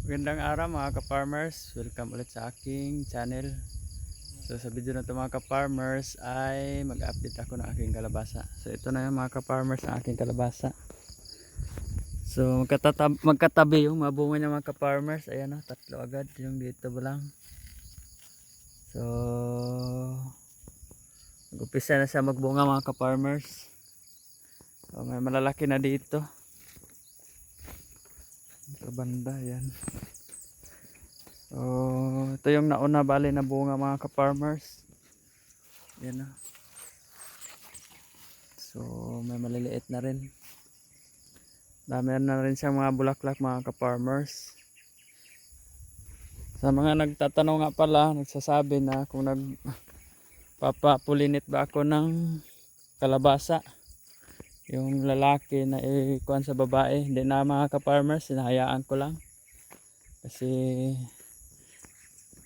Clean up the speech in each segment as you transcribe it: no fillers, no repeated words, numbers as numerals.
Magandang araw mga ka-farmers, welcome ulit sa aking channel. So sa video na ito mga ka-farmers ay mag-update ako ng aking kalabasa. So ito na yung mga ka-farmers ang aking kalabasa. So magkatabi yung mabunga niya mga ka-farmers. Ayan o, tatlo agad yung dito ba lang. So mag-upisa na siya magbunga mga ka-farmers. So may malalaki na dito. Sa banda yan. So ito yung nauna bali na bunga mga ka-farmers. Yan o. So may maliliit na rin. Dami na rin siyang mga bulaklak mga ka-farmers. Sa mga nagtatanong nga pala, nagsasabi na kung nagpapapulinit ba ako ng kalabasa. Yung lalaki na ikuan sa babae. Hindi na mga ka-farmers, sinahayaan ko lang. Kasi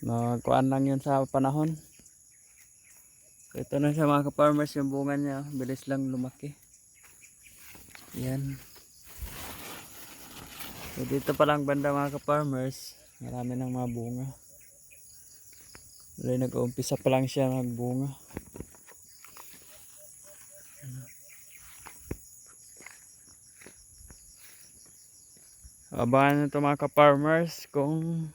magkuan lang yun sa panahon. So ito na siya mga ka-farmers, yung bunga niya. Bilis lang lumaki. Yan. So dito pa lang banda mga ka-farmers, marami ng mga bunga. Nag-uumpisa pa lang siya magbunga. Abangan nito mga ka-farmers kung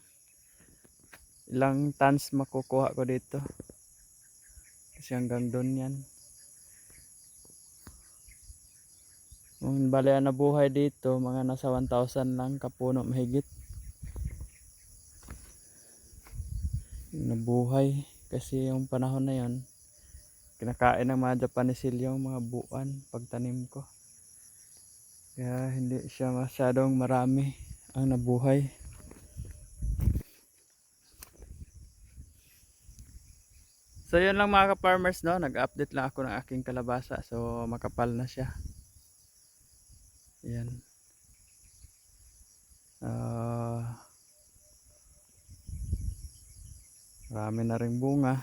ilang tons makukuha ko dito. Kasi hanggang doon yan. Kung balian na buhay dito, mga nasa 1,000 lang kapuno mahigit. Yung nabuhay. Kasi yung panahon na yon kinakain ng mga Japanese yung mga buwan pagtanim ko. Kaya hindi siya masyadong marami ang nabuhay. So yun lang mga ka-farmers, no, nag-update lang ako ng aking kalabasa. So makapal na siya. Yan. Marami na ring bunga.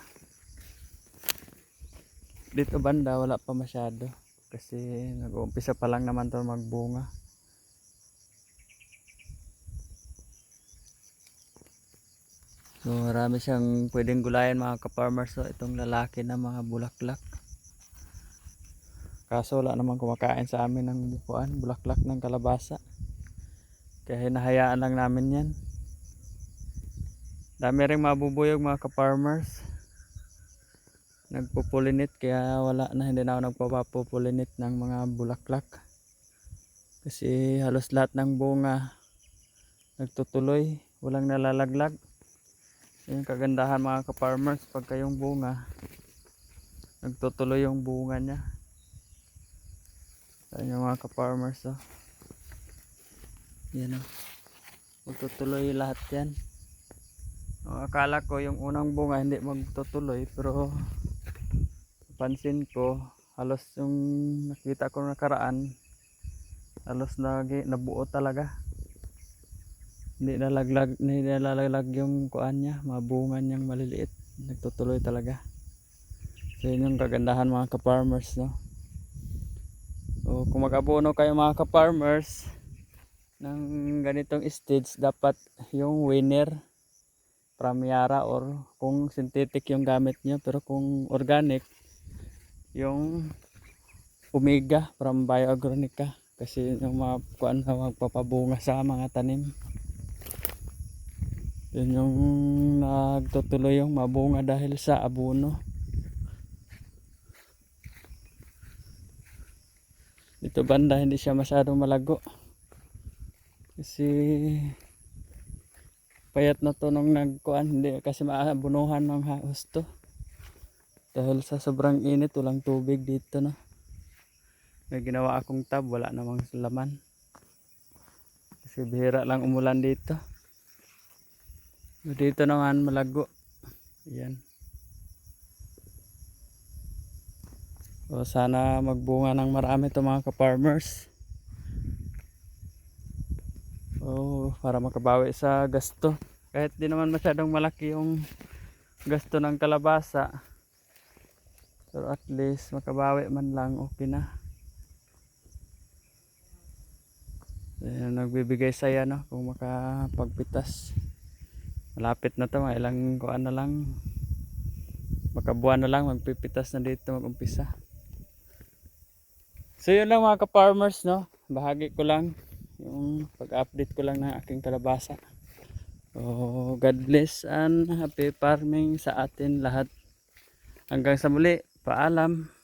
Dito banda wala pa masyado. Kasi nag-uumpisa pa lang naman to magbunga. So marami siyang pwedeng gulayan mga ka-farmers. So itong lalaki na mga bulaklak. Kaso wala naman kumakain sa amin ng bukuan, bulaklak ng kalabasa. Kaya hinahayaan lang namin yan. Dami ring mabubuyog mga ka-farmers. Nagpupulinit kaya wala na, hindi na ako nagpapapulinit ng mga bulaklak. Kasi halos lahat ng bunga nagtutuloy, walang nalalaglag. Yung kagandahan mga ka-farmers, pagka yung bunga nagtutuloy yung bunga niya. Ayan yung mga ka-farmers, oh. Yan, oh. Magtutuloy lahat yan. Akala ko yung unang bunga hindi magtutuloy, pero pansin ko halos yung nakita ko nakaraan halos nabuo talaga. Hindi nalalaglag yung kuan niya, mga bunga niyang maliliit, nagtutuloy talaga. So yun yung kagandahan mga ka-farmers, no. So kung mag-abono kayo mga ka-farmers ng ganitong stage, dapat yung winner from Yara, or kung synthetic yung gamit nyo, pero kung organic yung Omega from Bioagronica. Kasi yung mga kuan na magpapabunga sa mga tanim, yun yung nagtutuloy yung mabunga dahil sa abono. Dito banda hindi siya masyadong malago kasi payat na to nung nagkuan, hindi kasi maabunuhan ng husto dahil sa sobrang init, walang tubig dito, no. May ginawa akong tab, wala namang laman kasi bihira lang umulan dito. Dito naman malago. Ayan. So sana magbunga ng marami to mga ka-farmers. Oh, para makabawi sa gasto. Kahit di naman masyadong malaki yung gasto ng kalabasa, pero at least makabawi man lang, okay na. Nagbibigay saya no kung makapagpitas. Malapit na to, mga ilang kuan na lang, makabuwan na lang magpipitas na dito mag-umpisa. So yun lang mga ka-farmers no, bahagi ko lang yung pag-update ko lang ng aking kalabasa. So God bless and happy farming sa atin lahat. Hanggang sa muli, paalam.